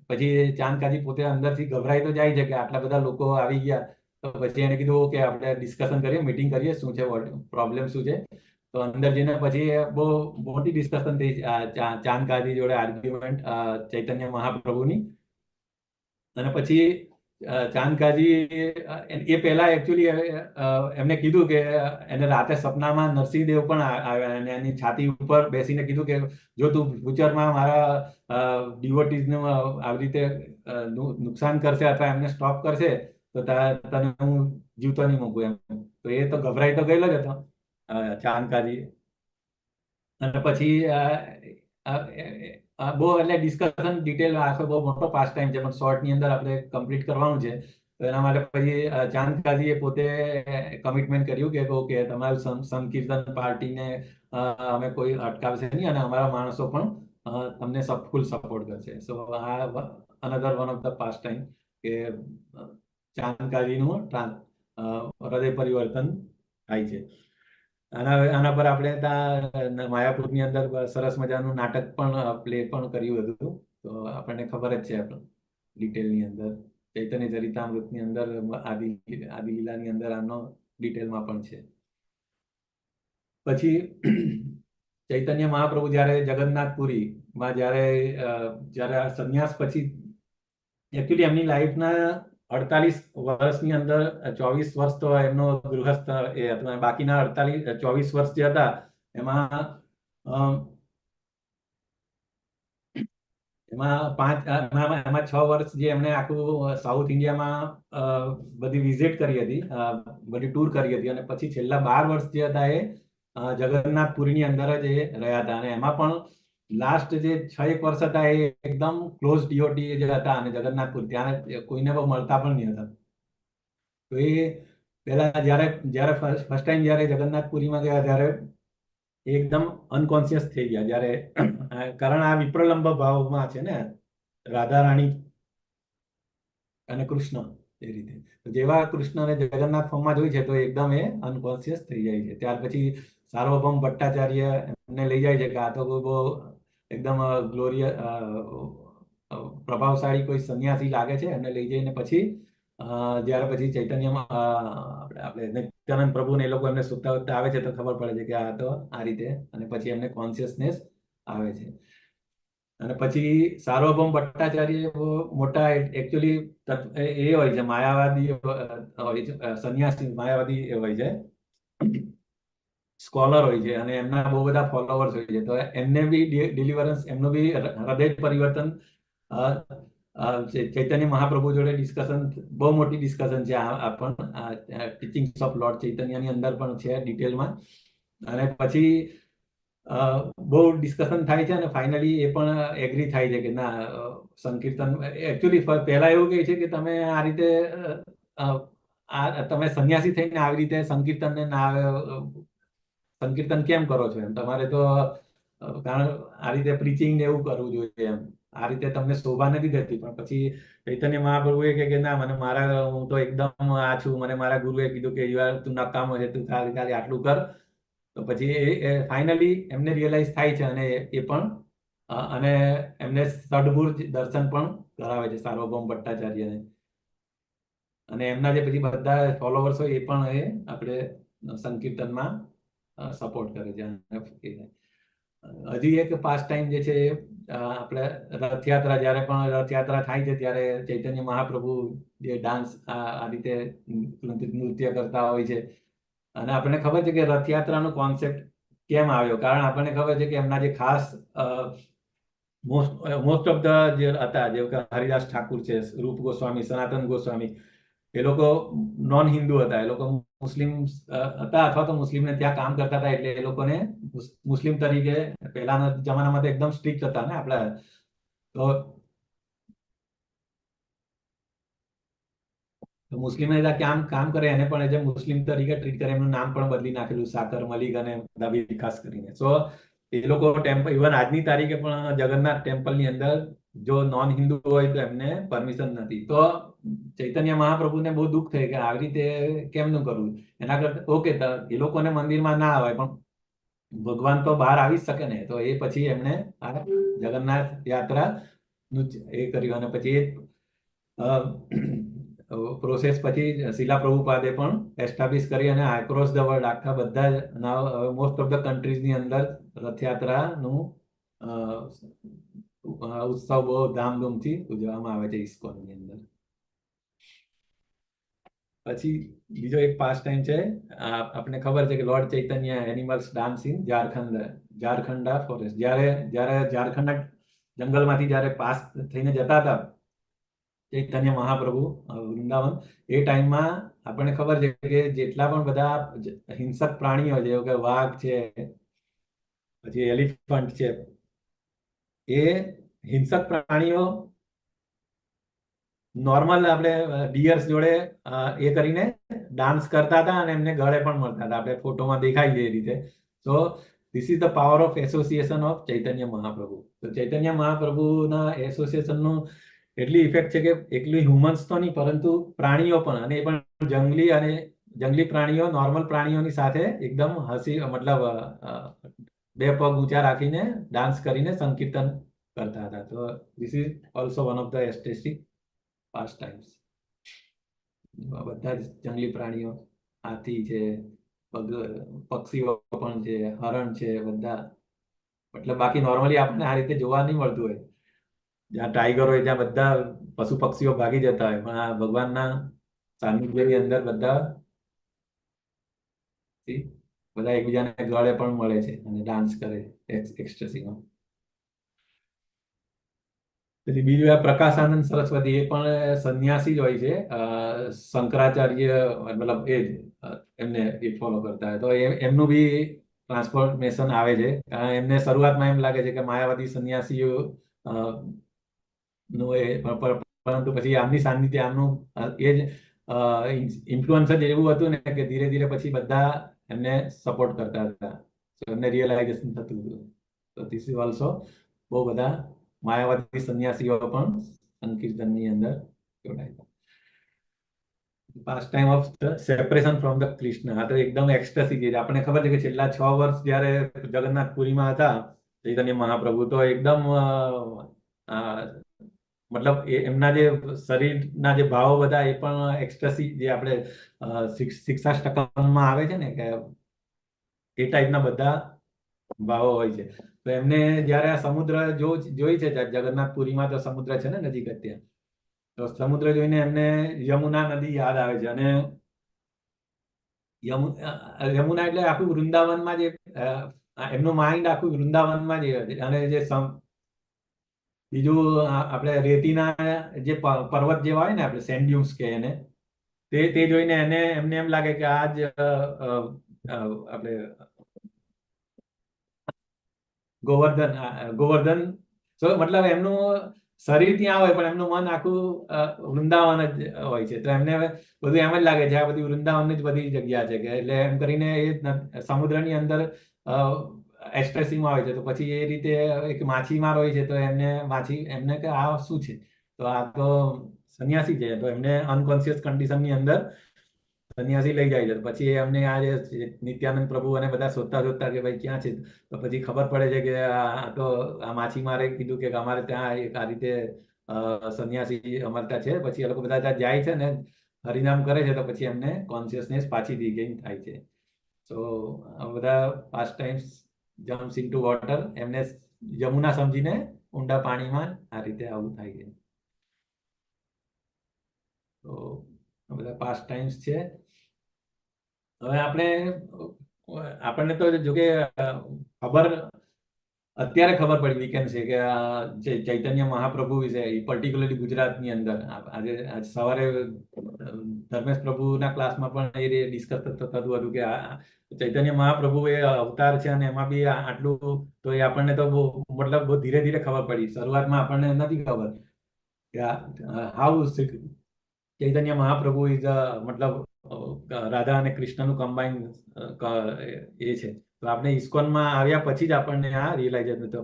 Speaker 1: પછી ચાંદ કાજી પોતે અંદરથી ગભરાઈ તો જાય છે કે આટલા બધા લોકો આવી ગયા. તો પછી એને કીધું કે આપણે ડિસ્કશન કરીએ, મીટિંગ કરીએ, શું છે પ્રોબ્લેમ શું છે. તો અંદર જઈને પછી બહુ મોટી ડિસ્કશન થઈ ચાંદ કાજી જોડે, આર્ગ્યુમેન્ટ ચૈતન્ય મહાપ્રભુની. અને પછી ચાંદ કાજી એ પહેલા એકચ્યુઅલી એમને કીધું કે એને રાતે સપનામાં નરસિંહદેવ પણ આવ્યા અને એની છાતી ઉપર બેસીને કીધું કે જો તું ફ્યુચરમાં મારા ડિવોટીઝનું આવી રીતે નુકસાન કરશે અથવા એમને સ્ટોપ કરશે તો તને હું જીવતો નહીં મૂકું એમ. તો એ તો ગભરાઈ તો ગયેલો જ હતો ચાંદ કાજી. અને પછી બહુ એટલે ડિસ્કશન ડિટેલ આખો બહુ મોટો પાસ ટાઈમ છે, પણ શોર્ટની અંદર આપણે કમ્પ્લીટ કરવાનું છે. તો એના માટે પછી ચાંદ કાજીએ પોતે કમિટમેન્ટ કર્યું કે ઓકે તમારું સંકીર્તન પાર્ટીને અમે કોઈ અટકાવશે નહીં અને અમારા માણસો પણ તમને ફૂલ સપોર્ટ કરશે. સો આ another one of the pass time કે ચાંદ કાજીનું હૃદય પરિવર્તન થાય છે. આના પર આપણે ત્યાં માયાપુરની અંદર સરસ મજાનું નાટક પણ પ્લે પણ કર્યું હતું. તો આપણને ખબર જ છે ડિટેલની અંદર, ચૈતન્ય ચરિતામૃતની અંદર, આદિલીલાની અંદર આનો ડિટેલમાં પણ છે. પછી ચૈતન્ય મહાપ્રભુ જ્યારે જગન્નાથપુરીમાં જ્યારે સંન્યાસ પછી એકચ્યુઅલી એમની લાઈફના 48 વર્ષની અંદર 24 વર્ષ તો એમનો ગૃહસ્થ એ હતો, બાકીના 24 વર્ષ જે હતા એમાં 6 વર્ષ જે એમણે આખું સાઉથ ઇન્ડિયામાં બધી વિઝિટ કરી હતી, બધી ટૂર કરી હતી. અને પછી છેલ્લા 12 વર્ષ જે હતા એ જગન્નાથપુરીની અંદર જ એ રહ્યા હતા. અને એમાં પણ લાસ્ટ જે 6-1 વર્ષ હતા એ એકદમ ક્લોઝ ડીઓટી જે હતા, અને જગન્નાથપુર ત્યાં કોઈને મળતા પણ નહીં હતા. તો એ પહેલા જ્યારે ફર્સ્ટ ટાઈમ જ્યારે જગન્નાથપુરીમાં ગયા ત્યારે એકદમ અનકોન્શિયસ થઈ ગયા, જ્યારે કારણ આ વિપ્રલંબ ભાવમાં છે ને રાધા રાણી અને કૃષ્ણ એ રીતે. જેવા કૃષ્ણને જગન્નાથ ફોર્મમાં જોઈ છે તો એકદમ એ અનકોન્શિયસ થઈ જાય છે. ત્યાર પછી સાર્વભૌમ ભટ્ટાચાર્ય એમને લઈ જાય છે કે આ તો બહુ એકદમ પ્રભાવશાળી કોઈ સંન્યાસી લાગે છે. એમને લઈ જઈને પછી જ્યારે પછી ચૈતન્યમાં આપણે નિત્યાનંદ પ્રભુ ને એ લોકો એમને સુતા વખતે આવે છે તો ખબર પડે છે કે આ તો આ રીતે, અને પછી એમને કોન્શિયસનેસ આવે છે. અને પછી સાર્વભૌમ ભટ્ટાચાર્ય મોટા એકચ્યુઅલી એ હોય છે, માયાવાદી હોય છે, સંન્યાસી માયાવાદી હોય છે, સ્કોલર હોય છે, અને એમના બહુ બધા ફોલોવર્સ હોય છે. તો એમને બી ડિલિવરન્સ, એમનું બી હૃદય પરિવર્તન ચૈતન્ય મહાપ્રભુ જોડે ડિસ્કશન, બહુ મોટી ડિસ્કશન છે આ પણ ટીચિંગ્સ ઓફ લોર્ડ ચૈતન્યની અંદર પણ છે ડિટેલમાં. અને પછી બહુ ડિસ્કશન થાય છે અને ફાઇનલી એ પણ એગ્રી થાય છે કે ના સંકીર્તન એકચ્યુઅલી પહેલા એવું કહે છે કે તમે આ રીતે તમે સંન્યાસી થઈને આવી રીતે સંકીર્તનને ના સંકીર્તન કેમ કરો છો એમ, તમારે તો કારણ આ રીતે પ્રીચિંગ ને એવું કરવું જોઈએ એમ, આ રીતે તમને શોભા નથી થતી. પણ પછી ચૈતન્ય મહાપ્રભુએ કે ના મને હું તો એકદમ આ છું, મને મારા ગુરુએ કીધું કે તું નકામો છે, તું ખાલી આટલું કર. તો પછી એ ફાઇનલી એમને રિયલાઇઝ થાય છે અને એ પણ અને એમને ષડભુજ દર્શન પણ કરાવે છે સાર્વભૌમ ભટ્ટાચાર્યને. અને એમના જે પછી બધા ફોલોવર્સ હોય એ પણ એ આપણે સંકીર્તનમાં સપોર્ટ કરે છે. હજી એક પાસ ટાઈમ જે છે આપણે રથયાત્રા, જ્યારે પણ રથયાત્રા થાય છે ત્યારે ચૈતન્ય મહાપ્રભુ જે ડાન્સ આ રીતે નૃત્ય કરતા હોય છે. અને આપણને ખબર છે કે રથયાત્રાનો કોન્સેપ્ટ કેમ આવ્યો, કારણ આપણને ખબર છે કે એમના જે ખાસ મોસ્ટ ઓફ ધ જે હતા, જેવું કે હરિદાસ ઠાકુર છે, રૂપ ગોસ્વામી, સનાતન ગોસ્વામી, એ લોકો નોન હિન્દુ હતા, એ લોકો મુસ્લિમ હતા અથવા તો મુસ્લિમને ત્યાં કામ કરતા હતા, એટલે એ લોકોને મુસ્લિમ તરીકે પહેલાના જમાનામાં તો એકદમ સ્ટ્રિક્ટ હતા ને આપણા, તો મુસ્લિમ કામ કરે એને પણ જે મુસ્લિમ તરીકે ટ્રીટ કરે, એમનું નામ પણ બદલી નાખેલું, સાકર મલિક અને દાબી ખાસ કરીને. સો એ લોકો ટેમ્પલ, ઇવન આજની તારીખે પણ જગન્નાથ ટેમ્પલની અંદર જો નોન હિન્દુ હોય તો એમને પરમિશન નથી. તો ચૈતન્ય મહાપ્રભુને બહુ દુઃખ થાય કે આવી રીતે કેમનું કરવું. એના કરતા ઓકે, એ લોકોને મંદિરમાં ના આવે પણ ભગવાન તો બહાર આવી જ શકે ને. તો એ પછી એમણે આ જગન્નાથ યાત્રા નું એ કર્યું, અને પછી પ્રોસેસ પછી શિલા પ્રભુપાદે પણ એસ્ટાબ્લિશ કરી, અને એક્રોસ ધ વર્લ્ડ આખા બધા જ મોસ્ટ ઓફ ધ કન્ટ્રીઝની અંદર રથયાત્રાનું ઉત્સવ બહુ ધામધૂમથી ઉજવવામાં આવે છે ઇસ્કોનની અંદર. પછી બીજો એક પાસ ટાઈમ છે, આપણને ખબર છે કે lord Chaitanya animals dance in Jharkhanda forest. જ્યારે ઝારખંડના જંગલમાંથી જ્યારે પાસ થઈને જતા હતા ચૈતન્ય મહાપ્રભુ વૃંદાવન, એ ટાઈમમાં આપણને ખબર છે કે જેટલા પણ બધા હિંસક પ્રાણીઓ જેવું કે વાઘ છે, પછી એલિફન્ટ છે, એ હિંસક પ્રાણીઓ નોર્મલ આપણે ડિયર્સ જોડે એ કરીને ડાન્સ કરતા હતા, અને એમને ગળે પણ મળતા હતા, આપણે ફોટોમાં દેખાય છે એ રીતે. So this is the power of association of Chaitanya Mahaprabhu. તો ચૈતન્ય મહાપ્રભુના એસોસિએશનનું એટલી ઇફેક્ટ છે કે એકલી હ્યુમન્સ તો નહીં, પરંતુ પ્રાણીઓ પણ, અને એ પણ જંગલી પ્રાણીઓ નોર્મલ પ્રાણીઓની સાથે એકદમ મતલબ બે પગ ઊંચા રાખીને ડાન્સ કરીને સંકીર્તન કરતા હતા. તો this is also one of the ecstatic pastimes. બધા જ જંગલી પ્રાણીઓ, હાથી છે, પક્ષીઓ પણ છે, હરણ છે, બધા, મતલબ બાકી નોર્મલી આપણને આ રીતે જોવા નહીં મળતું હોય. જ્યાં ટાઈગર હોય ત્યાં બધા પશુ પક્ષીઓ ભાગી જતા હોય, પણ આ ભગવાનના સાનિધ્યની અંદર બધા એકબીજાને ગળે પણ મળે છે અને ડાન્સ કરે એક્સ્ટસીમાં. પછી બીજું આ પ્રકાશાનંદ સરસ્વતી, એ પણ સંન્યાસી જ હોય છે, શંકરાચાર્ય મતલબ એ જ એમને એ ફોલો કરતા હોય. તો એમનું બી ટ્રાન્સફોર્મેશન આવે છે. એમને શરૂઆતમાં એમ લાગે છે કે માયાવાદી સંન્યાસીઓ નું એ, પરંતુ પછી આમની સાનિધ્ય, આમનું એ જ ઇન્ફ્લુઅન્સ જ એવું હતું ને કે ધીરે ધીરે પછી બધા એમને સપોર્ટ કરતા હતા. એમને રિયલાઇઝેશન થતું હતું. તો ધીસ ઇઝ ઓલ્સો બહુ બધા માયાવાદી સંન્યાસીઓ પણ સંકીર્તનની અંદર જોડાય. Pass time of separation from the Krishna. આ તો એકદમ એક્સ્ટસી છે. આપણને ખબર છે કે છેલ્લા 6 વર્ષ જયારે જગન્નાથપુરીમાં હતા ચૈતન્ય મહાપ્રભુ, તો એકદમ મતલબ એમના જે શરીરના જે ભાવો બધા, એ પણ એક્સ્ટસી, જે આપણે શિક્ષાષ્ટકમાં આવે છે ને કે એ ટાઈપના બધા ભાવો હોય છે. તો એમને જયારે આ સમુદ્ર જોઈ છે જગન્નાથપુરીમાં, તો સમુદ્ર છે ને નજીક જ ત્યાં, તો સમુદ્ર જોઈને એમને યમુના નદી યાદ આવે છે. અને યમુના એટલે આખું વૃંદાવનમાં જે એમનું માઇન્ડ આખું વૃંદાવનમાં જ, અને જે બીજું આપણે રેતીના જે પર્વત જેવા હોય ને, આપણે સેન્ડ્યુન્સ કે એને, તે જોઈને એમને એમ લાગે કે આ જ આપણે ગોવર્ધન. મતલબ એમનું શરીર ત્યાં હોય પણ એમનું મન આખું વૃંદાવન જ હોય છે. તો એમને બધું એમ જ લાગે છે આ બધી વૃંદાવનની જ બધી જગ્યા છે, કે એટલે એમ કરીને એ સમુદ્રની અંદર એક્સ્ટ્રેસીમાં હોય છે. તો પછી એ રીતે એક માછીમાર હોય છે, તો એમને કે આ શું છે, તો આ તો સંન્યાસી છે. તો એમને અનકોન્શિયસ કન્ડિશનની અંદર સંન્યાસી લઈ જાય છે. પછી અમને આ જે નિત્યાનંદ પ્રભુ અને બધા શોધતા કે ભાઈ ક્યાં છે, તો પછી ખબર પડે છે કે આ તો આ માછીમારે કીધું કે અમારે ત્યાં એક આ રીતે સંન્યાસી અમારે ત્યાં છે. પછી એ લોકો બધા ત્યાં જાય છે ને હરિનામ કરે છે, તો પછી એમને કોન્શિયસનેસ પાછી રિગેઇન થાય છે. સો આ બધા past times jumps into water, એમને યમુના સમજીને ઊંડા પાણીમાં આ રીતે આવું થાય છે. તો આ બધા પાસ્ટ ટાઈમ્સ છે. હવે આપણે આપણને તો જો કે ખબર અત્યારે ખબર પડી વીકેન્ડ છે કે જે ચૈતન્ય મહાપ્રભુ વિશે પર્ટિક્યુલરલી ગુજરાતની અંદર આજે સવારે ધર્મેશ પ્રભુના ક્લાસમાં પણ એ ડિસ્કસ થતું હતું કે ચૈતન્ય મહાપ્રભુ એ અવતાર છે અને એમાં બી આટલું તો એ આપણને તો મતલબ બહુ ધીરે ધીરે ખબર પડી. શરૂઆતમાં આપણને નથી ખબર કે હાઉ ચૈતન્ય મહાપ્રભુ ઇઝ મતલબ રાધા અને કૃષ્ણનું કમ્બાઈન એ છે. તો આપણે ઇસ્કોનમાં આવ્યા પછી જ આપણને આ રિયલાઇઝ થતું,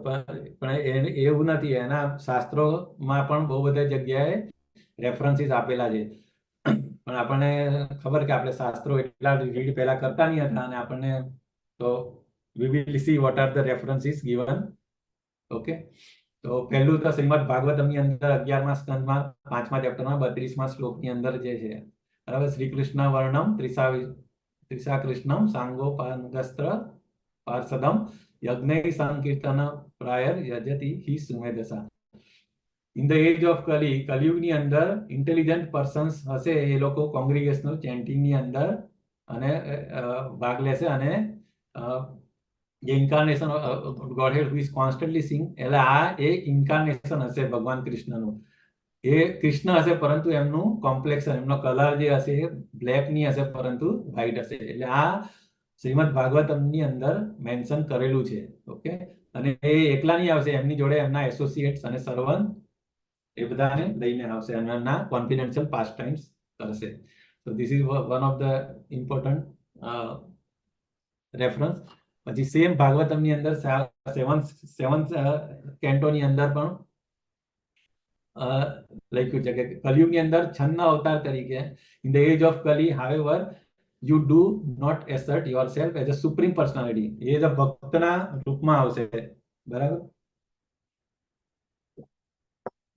Speaker 1: પણ એવું નથી. એના શાસ્ત્રોમાં પણ બહુ બધા જગ્યાએ રેફરન્સીસ આપેલા છે, પણ આપણને ખબર કે આપણે શાસ્ત્રો એટલા રીડ પહેલા કરતા નહીં હતા અને આપણને તો we will see what are the references given. Okay, તો પહેલું તો શ્રીમદ ભાગવતમની અંદર 11મા સ્કંદમાં 5મા ચેપ્ટરમાં 32મા શ્લોકની અંદર જે છે, બરાબર, શ્રી કૃષ્ણ વર્ણમ ત્રિશા કૃષ્ણમ સાંગોપાંગસ્ત્ર પાર્ષદમ યજ્ઞ સંકીર્તન પ્રાયર યજતિ હિ સુમેધસા. ઇન ધ એજ ઓફ કલિયુગની અંદર ઇન્ટેલિજન્ટ પર્સન્સ હશે, એ લોકો કોંગ્રીગેશનલ ચેન્ટિંગની અંદર અને ભાગ લેશે અને જે ઇન્કાર્નેશન ગોડહેડ હુ ઇઝ કોન્સ્ટન્ટલી સિંગ, એટલે આ એ ઇન્કાર્નેશન હશે ભગવાન કૃષ્ણનું. એ કૃષ્ણ હશે પરંતુ એમનું કોમ્પ્લેક્શન, એમનો કલર જે હશે એ બ્લેક ની હશે પરંતુ વ્હાઈટ હશે. એટલે આ શ્રીમદ ભાગવતમની અંદર મેન્શન કરેલું છે. ઓકે, અને એ એકલા નહીં આવશે, એમની જોડે એમના એસોસિએટ્સ અને સર્વન્ટ એ બધાને લઈને આવશે અને એમના કોન્ફિડેન્શિયલ પાસ્ટ ટાઈમ્સ કરશે. તો this is one of the important reference. પછી સેમ ભાગવતમની અંદર સેવન્થ કેન્ટોની અંદર પણ લખ્યું છે કે કલિયુગની અંદર છન્ન અવતાર તરીકે in the age of Kali however you do not assert yourself as a supreme personality. એ જ ભક્તના રૂપમાં આવશે, બરાબર,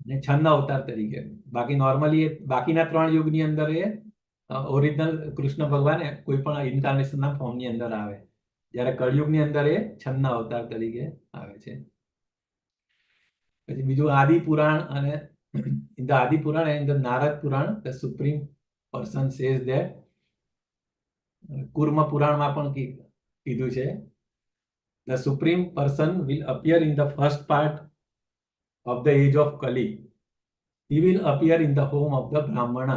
Speaker 1: ને છન્ન અવતાર તરીકે. બાકી નોર્મલી બાકીના 3 યુગની અંદર એ ઓરિજિનલ કૃષ્ણ ભગવાન કોઈ પણ ઇન્કાર્નેશનના ફોર્મની અંદર આવે, જ્યારે કળિયુગની અંદર એ છન્ન અવતાર તરીકે આવે છે. પછી બીજું આદિ પુરાણ, અને in the Adi Purana and the Narada Purana the supreme person says that, Kurma પુરાણમાં પણ કીધું છે, the supreme person will appear in the first part of the age of Kali. He will appear in the home of the Brahmana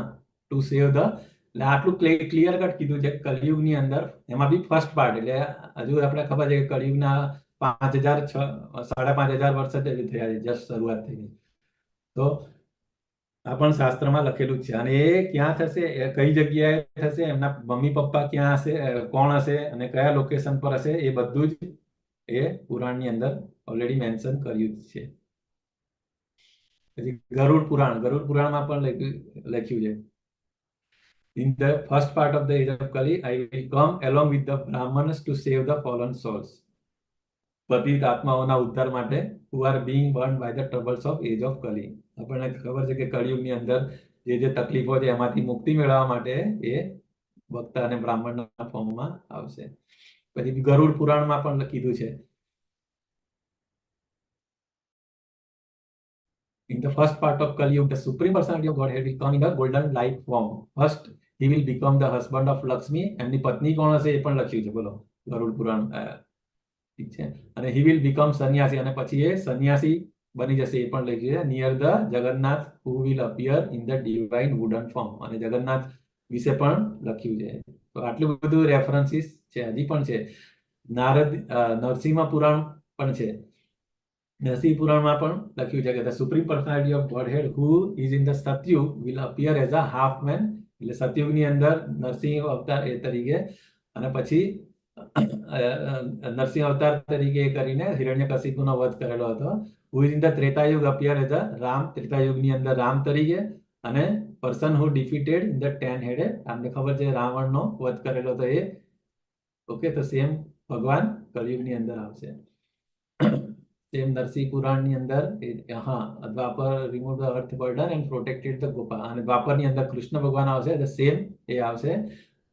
Speaker 1: to save the. એટલે આટલું ક્લિયર કટ કીધું છે કલિયુગની અંદર, એમાં બી ફર્સ્ટ પાર્ટ. એટલે હજુ આપણે ખબર છે કે કલિયુગના 5,000 વર્ષ જ થયા છે, જસ્ટ શરૂઆત થઈ ગઈ. તો આ પણ શાસ્ત્રમાં લખેલું જ છે. અને એ ક્યાં થશે, કઈ જગ્યાએ થશે, એમના મમ્મી પપ્પા ક્યાં હશે, કોણ હશે અને કયા લોકેશન પર હશે, એ બધું જ એ પુરાણની અંદર ઓલરેડી મેન્શન કર્યું જ છે. ગરુડ પુરાણમાં પણ લખ્યું છે, in the first part of the age of Kali I will come along with the Brahmanas to save the fallen souls. પતિત આત્માઓના ઉદ્ધાર માટે who are being burned by the troubles of age of Kali. આપણને ખબર છે કે કળિયુગની અંદર જે તકલીફો છે એમાંથી મુક્તિ મેળવવા માટે એ ભક્ત અને બ્રાહ્મણના ફોર્મમાં આવશે. પછી ગરુડ પુરાણમાં પણ કીધું છે, in the first part of Kali Yuga, the supreme personality of Godhead will come in a golden light form. First, he will become the husband of Lakshmi. એમની પત્ની કોણ હશે એ પણ લખ્યું છે, બોલો, ગરુડ પુરાણ. ઠીક છે. અને he will become સન્યાસી, અને પછી એ સન્યાસી બની જશે એ પણ લખ્યું છે. Near the Jagannath who will appear in the divine wooden form. અને જગન્નાથ વિશે પણ લખ્યું છે. તો આટલું બધું રેફરન્સીસ છે, હજી પણ છે. નરસિંહ પુરાણ પણ છે. નરસિંહ પુરાણમાં પણ લખ્યું છે કે the supreme personality of Godhead who is in the Satyug will appear as a half man. એટલે સતયુગની અંદર નરસિંહ અવતાર એ તરીકે, અને પછી નરસિંહ અવતાર તરીકે કરીને હિરણ્યકશિપુનો વધ કરેલો હતો. who is in the Treta Yuga appear as a Ram, ત્રેતાયુગની અંદર રામ તરીકે, અને person who defeated in the 10-headed, આપણે ખબર છે રાવણનો વધ કરેલો હતો એ. ઓકે, તો સેમ ભગવાન કળિયુગની અંદર આવશે. સેમ નરસિંહ પુરાણની અંદર Dvapara remove the earth burden and protected the ગોપા, અને દ્વાપરની અંદર કૃષ્ણ ભગવાન આવશે, ધ સેમ એ આવશે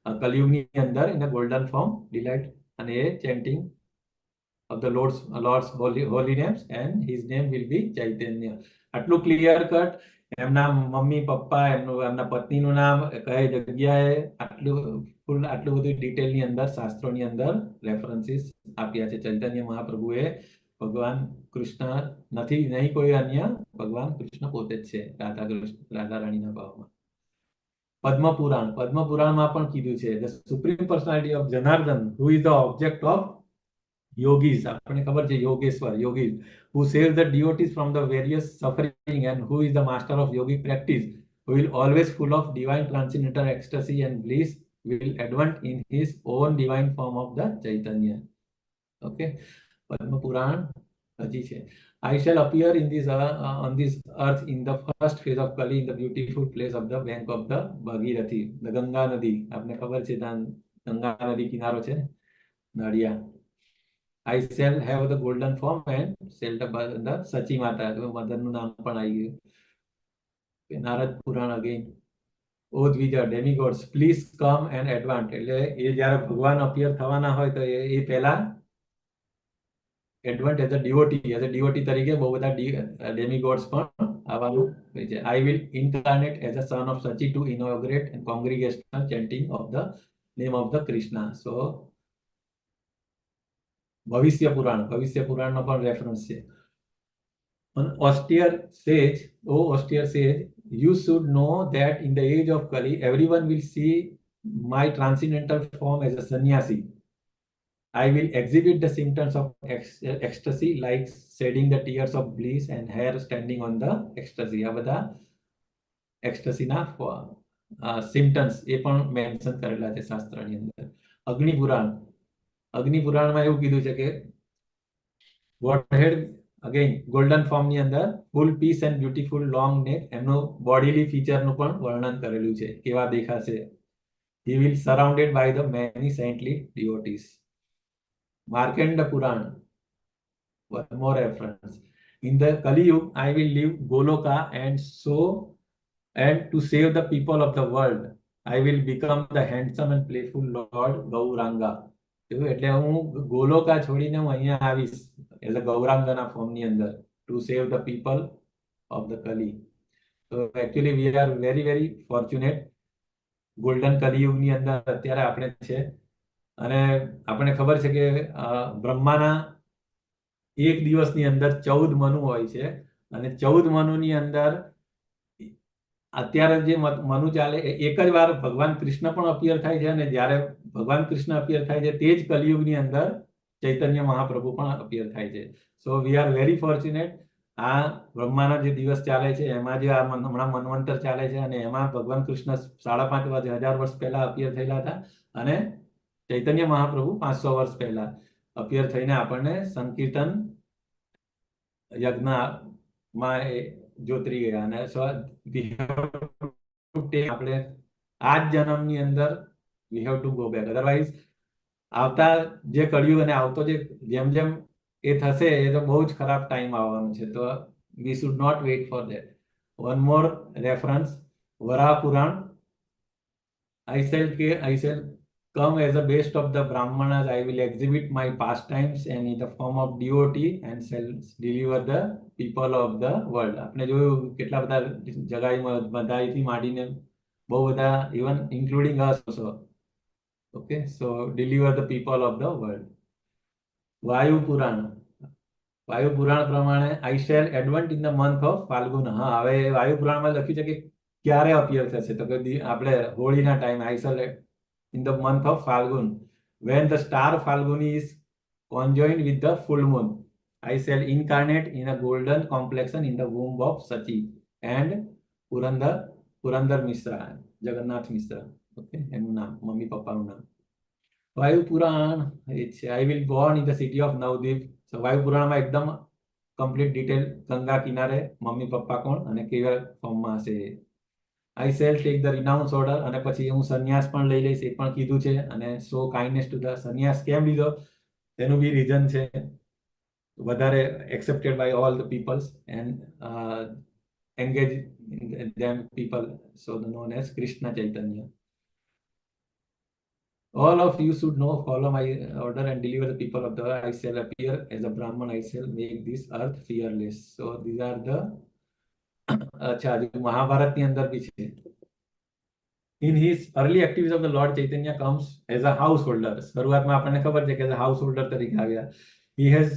Speaker 1: કલિયુગની અંદર in a golden form delight, અને એ chanting of the lord's holy names and his name will be Chaitanya. આટલું ક્લિયર કટ, એમના મમ્મી પપ્પા, એમના પત્નીનું નામ, કઈ જગ્યાએ, આટલું ફૂલ આટલું બધું ડિટેલની અંદર શાસ્ત્રોની અંદર રેફરન્સીસ આપ્યા છે. ચૈતન્ય મહાપ્રભુએ ભગવાન કૃષ્ણ નથી, નહીં કોઈ અન્ય, ભગવાન કૃષ્ણ પોતે જ છે રાધા રાણીના ભાવમાં. પદ્મ પુરાણમાં પણ કીધું છે the supreme personality of Janardan who is the object of yogis, આપણને ખબર છે Yogeshwar, yogis who save the devotees from the various suffering and who is the master of yogic practice, who will always full of divine transcendental ecstasy and bliss, will advent in his own divine form of the Chaitanya. Okay, Padma Puran હજી છે. I shall appear in this on this earth in the first phase of Kali in the beautiful place of the bank of the Bhagirathi, the Ganga નદી. આપને ખબર છે ત્યાં ગંગા નદી કિનારો છે નડિયા. I shall have the golden form and shall the સચી માતા, મદરનું નામ પણ આવી ગયું. નારદ પુરાણ અગેન, ઓ દ્વિજા demigods please come and advance, એટલે એ જ્યારે ભગવાન અપિયર થવાના હોય તો એ પહેલા એડવાન્સ એઝ અ ડિવોટી તરીકે બહુ બધા ડેમિગોડ્સ પણ આવવાનું હોય છે. I will incarnate as a son of Sachi to inaugurate and congregational chanting of the name of the Krishna. So ભવિષ્ય પુરાણનો પણ રેફરન્સ છે. Austere sage, you should know that in the age of Kali, everyone will see my transcendental form as a sannyasi. I will exhibit the symptoms of ecstasy like shedding the tears of bliss and hair standing on the ecstasy. આ બધા એક્સ્ટસીના સિમ્ટમ્સ એ પણ મેન્શન કરેલા છે શાસ્ત્રની અંદર. અગ્નિપુરાણમાં એવું કીધું છે કે Godhead અગેન ગોલ્ડન ફોર્મની અંદર ફૂલ પીસ એન્ડ બ્યુટીફુલ લોંગ નેક, એમનું બોડીલી ફીચરનું પણ વર્ણન કરેલું છે, કેવા દેખાશે. He will surrounded by the many saintly devotees. Markanda Puran, one more reference. In the Kali Yuga, I will leave Goloka and to save the people of the world, I will become the handsome and playful Lord Gauranga. એટલે હું ગોલોકા છોડીને હું અહીંયા આવીશ એઝ અ ગૌરાંગના ફોર્મની અંદર to save the people of the Kali. તો actually we are very very fortunate. Golden કલિયુગની અંદર અત્યારે આપણે છે અને આપણને ખબર છે કે બ્રહ્માના એક દિવસની અંદર 14 મનુ હોય છે અને 14 મનુની અંદર અત્યારે જે મનુ ચાલે એક જ વાર ભગવાન કૃષ્ણ પણ અપિયર થાય છે અને જ્યારે ભગવાન કૃષ્ણ અપિયર થાય છે તે જ કલિયુગની અંદર ચૈતન્ય મહાપ્રભુ પણ અપિયર થાય છે. સો વી આર વેરી ફોર્ચ્યુનેટ. આ બ્રહ્માના જે દિવસ ચાલે છે એમાં જે આ હમણાં મન્વંતર ચાલે છે અને એમાં ભગવાન કૃષ્ણ 5,500 વર્ષ પહેલા અપિયર થયેલા હતા અને ચૈતન્ય મહાપ્રભુ 500 વર્ષ પહેલા અપિયર થઈને આપણને સંકીર્તન યજ્ઞમાં જોતરી ગયા. અને આપણે આ જ જન્મની અંદર we have to go back, otherwise આવતા જે કળિયુગ અને આવતો જે જેમ જેમ એ થશે એ તો બહુ જ ખરાબ ટાઈમ આવવાનો છે. તો we should not wait for that. One more reference, Varaha Purana. I shall come as the best of the brahmanas, I will exhibit my pastimes and in the form of devotee and shall deliver the people of the world. આપણે જોયું કેટલા બધા બધાઈથી માંડીને બહુ બધા, even including us also. Okay, so deliver the people of the world. વાયુ પુરાણ પ્રમાણે I shall advent in the month of Falgun. હા, હવે વાયુ પુરાણમાં લખ્યું છે કે ક્યારે અપિયર થશે, તો કે આપણે હોળીના time I shall in the month of Falgun, when the star Falguni is conjoined with the full moon, I shall incarnate in a golden complexion in the womb of Sachi and Purandar Mishra, Jagannath Mishra. Okay, એનું નામ, મમ્મી પપ્પાનું નામ. વાયુ પુરાણ I will born in the city of Navadvip. So વાયુ પુરાણમાં એકદમ કમ્પ્લીટ ડિટેલ ગંગા કિનારે મમ્મી પપ્પા કોણ અને કેવા ફોર્મમાં હશે. I shall take the renounce order, અને પછી હું સંન્યાસ પણ લઈ લઈશ એ પણ કીધું છે. અને show kindness to the સંન્યાસ કેમ લીધો એનું બી રીઝન છે, વધારે accepted by all the peoples and engage in them people, so known as Krishna Chaitanya. All of you should know, follow my order and deliver the people of the world. I shall appear as a Brahman, I shall make this earth fearless. So these are the, अच्छा, जो महाभारत ની અંદર भी છે in his early activities of the Lord Chaitanya comes as a householder. શરૂઆતમાં આપણને ખબર છે કે as a householder તરીકે આવ્યા. He has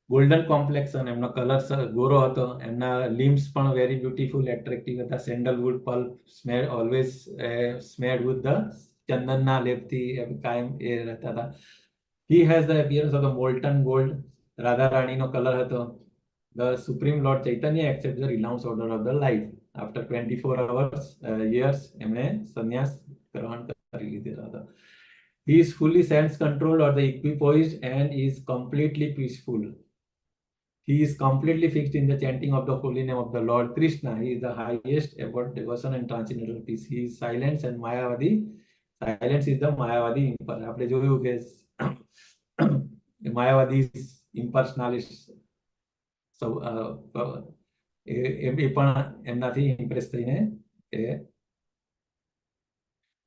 Speaker 1: golden complexion, એમનો કલર ગોરો હતો, એમના limbs પણ very beautiful, attractive હતા, sandalwood pulp smell always smeared with the ચંદનના લેપથી કાયમ એ રહેતા હતા. He has the appearance of the molten gold. Radha રાણીનો કલર હતો. The Supreme Lord Chaitanya accepts the renounced order of the life. After 24 years, એમણે સંન્યાસ ગ્રહણ કરી લીધેલો હતો. He is fully sense-controlled or the equipoised and is completely peaceful. He is completely fixed in the chanting of the holy name of the Lord Krishna. He is the highest about devotion and transcendental peace. He is silence and Mayavadi. Silence is the Mayavadi. આપણે જોયું કે Mayavadi is impersonalist. So, એ પણ એમનાથી ઇમ્પ્રેસ થઈને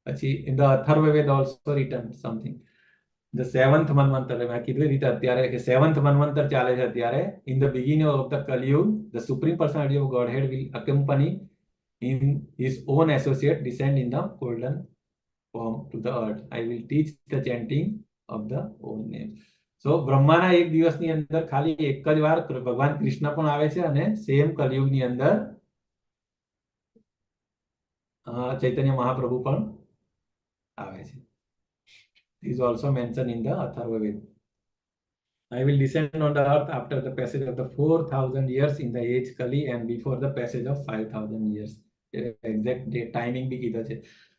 Speaker 1: પછી in the Atharvaved also written something. The seventh manvantar, મેં કીધું એ રીતે અત્યારે કે seventh manvantar ચાલે છે અત્યારે. In the beginning of the Kali Yuga, the Supreme Personality of Godhead will accompany in his own associate descend in the golden form to the earth. I will teach the chanting of the own names. So બ્રહ્માના એક દિવસની અંદર ખાલી એક જ વાર ભગવાન કૃષ્ણ પણ આવે છે અને સેમ કલિયુગની અંદર ચૈતન્ય મહાપ્રભુ પણ આવે છે. Is also mentioned in the Atharvaved. I will descend on the earth after the passage of the 4,000 years in the age Kali and before the passage of 5,000 years. Exact date timing bhi કીધો છે.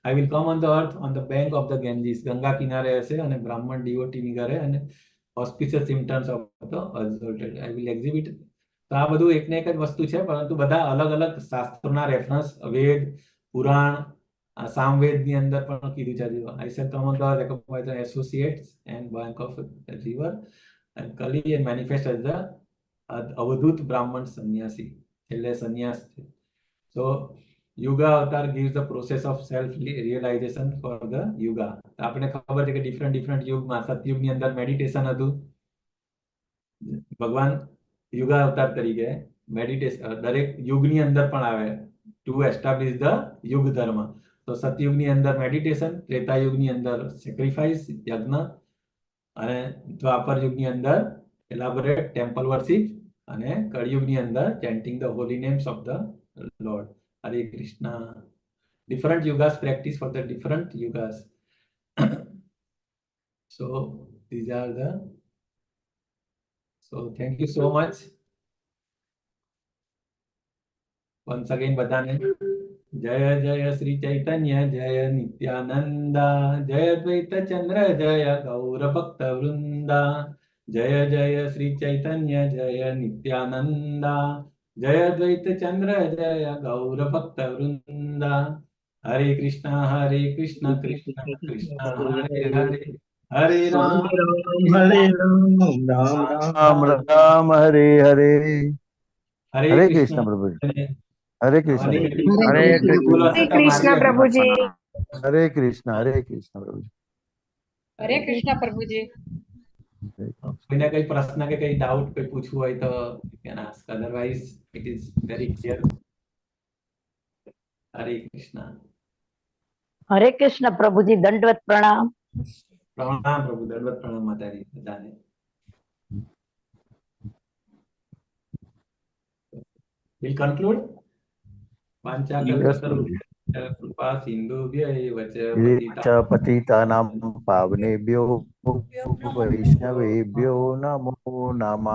Speaker 1: I will come on the earth on the bank of the Ganges. Ganga કિનારે હશે અને બ્રાહ્મણ ડિવોટીની ઘરે અને auspicious symptoms of the exalted. I will exhibit. તો આ બધું એક ને એક જ વસ્તુ છે, પરંતુ બધા અલગ અલગ શાસ્ત્રોના રેફરન્સ વેદ, પુરાણ, સામવેદની અંદર પણ કીધું છે. I shall come on the earth accompanied by the associates and bank of the river and Kali and manifest as the Avdhoot બ્રાહ્મણ સન્યાસી. છેલ્લે સન્યાસ છે. So Yuga avatar gives the process of self realization for the Yuga. આપણે ખબર છે કે ડિફરન્ટ યુગમાં સતયુગની અંદર મેડિટેશન હતું. ભગવાન યુગા અવતાર તરીકે મેડિટેશન દરેક યુગની અંદર પણ આવે ટુ એસ્ટાબ્લિશ ધ યુગ ધર્મ. તો સતયુગની અંદર મેડિટેશન, ત્રેતાયુગની અંદર સેક્રિફાઈસ યજ્ઞ અને દ્વાપર યુગની અંદર એલાબોરેટ ટેમ્પલ વર્શિપ અને કળિયુગની અંદર chanting the holy names of the Lord. Hare Krishna. Different yugas practice for the different yugas. So these are the. So thank you so much. Once again બધાને જય જય શ્રી ચૈતન્ય જય નિત્યાનંદા જય દ્વૈત ચંદ્ર જય ગૌર ભક્ત વૃંદા જય જય શ્રી ચૈતન્ય જય નિત્યાનંદા જય દ્વૈત ચંદ્ર જય ગૌર ભક્ત વૃંદા. હરે કૃષ્ણ કૃષ્ણ કૃષ્ણ હરે હરે હરે રામ
Speaker 3: રામ રામ હરે હરે.
Speaker 1: હરે
Speaker 3: હરે
Speaker 1: કૃષ્ણ
Speaker 3: કૃષ્ણ પ્રભુ. હરે કૃષ્ણ.
Speaker 5: હરે કૃષ્ણ પ્રભુજી.
Speaker 3: હરે કૃષ્ણ પ્રભુ.
Speaker 5: હરે કૃષ્ણ પ્રભુજી.
Speaker 1: કોઈને કઈ પ્રશ્ન કે કઈ ડાઉટ કોઈ પૂછવું હોય તો you can ask. Otherwise it is very clear. હરે કૃષ્ણ.
Speaker 5: હરે કૃષ્ણ પ્રભુજી. દંડવત પ્રણામ.
Speaker 1: પ્રણામ પ્રભુ. દંડવત પ્રણામ માતાજી બધાને. We'll conclude. કૃપા સિંધુભ્યૈવ ચ
Speaker 3: પતિતાનાં પાવનેભ્યો વૈષ્ણવેભ્યો નમો નમઃ.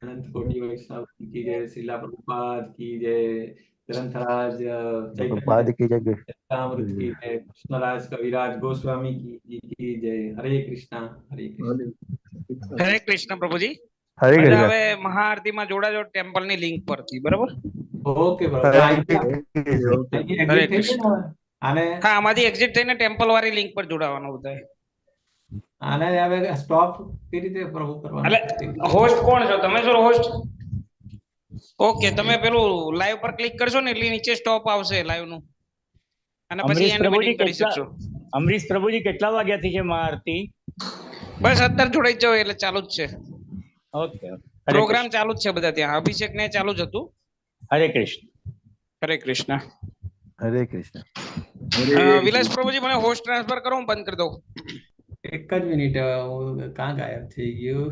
Speaker 1: અનંત કોટી વૈષ્ણવ કી જય. શિલા પ્રભુપાદ કી જય. ગ્રંથરાજ
Speaker 3: પ્રભુપાદ કી જય.
Speaker 1: ચૈતન્યામૃત કી જય. કૃષ્ણરાજ કવિરાજ ગોસ્વામી કી જય. હરે કૃષ્ણ. હરે કૃષ્ણ.
Speaker 6: હરે કૃષ્ણ પ્રભુજી.
Speaker 3: હરે
Speaker 6: બધા
Speaker 3: કૃષ્ણ.
Speaker 6: હવે મહાઆરતીમાં જોડાજો ટેમ્પલ ની લિંક પરથી, બરાબર?
Speaker 1: ઓકે
Speaker 3: હરે
Speaker 1: બરાબર.
Speaker 6: હરે કૃષ્ણ.
Speaker 1: આને
Speaker 6: હા, આમાંથી એક્ઝિટ થઈને ટેમ્પલ વાળી લિંક પર જોડાવાનું બધા.
Speaker 1: આને હવે સ્ટોપ કઈ રીતે પ્રભુ કરવાનું?
Speaker 6: એટલે હોસ્ટ કોણ છો તમે? છો હોસ્ટ? ઓકે, તમે પેલું લાઈવ પર ક્લિક કરશો ને એટલે નીચે સ્ટોપ આવશે લાઈવ નું અને પછી
Speaker 7: અમરીશ
Speaker 6: એન્ડ
Speaker 7: પ્રભુજી
Speaker 6: મિટિંગ કરી શકશો.
Speaker 7: અમરીશ પ્રભુજી કેટલા વાગ્યાથી છે મહાઆરતી?
Speaker 6: બસ અત્યારે જોડાઈ જાવ એટલે ચાલુ જ છે.
Speaker 7: ઓકે.
Speaker 6: પ્રોગ્રામ ચાલુ જ છે બધા ત્યાં. અભિષેક ને ચાલુ જ હતું.
Speaker 7: હરે કૃષ્ણ.
Speaker 6: હરે કૃષ્ણ.
Speaker 3: હરે કૃષ્ણ.
Speaker 6: વિલાસ પ્રભુજી મને હોસ્ટ ટ્રાન્સફર કરો, હું બંધ કરી દઉં.
Speaker 1: એક જ મિનિટ, હું ક્યાં ગાયબ થઈ ગયું?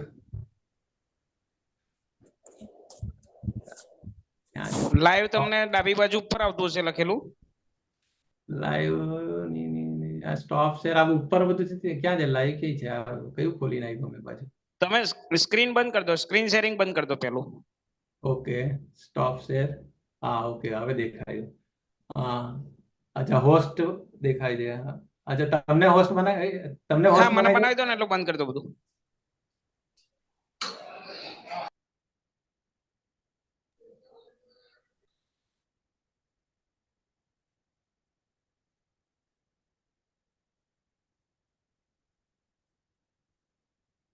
Speaker 6: લાઈવ તમને ડાબી બાજુ ઉપર આવતું હશે લખેલું.
Speaker 1: લાઈવ આ સ્ટોપ શેર આ ઉપર બધું છે, ક્યાં છે લાઈવ? કઈ છે આ? કયું ખોલી નાખ્યું મેં પાછું?
Speaker 6: તમે સ્ક્રીન બંધ કરી દો, સ્ક્રીન શેરિંગ બંધ કરી દો પેલું.
Speaker 1: Okay, stop share. હા, ઓકે, હવે દેખાયું. હા, અચ્છા, હોસ્ટ દેખાય છે. અચ્છા, તમને હોસ્ટ બનાવી, તમને
Speaker 6: હા,
Speaker 1: હોસ્ટ
Speaker 6: મને
Speaker 1: બનાવી
Speaker 6: બનાવી દો ને એટલે બંધ કરી દો બધું.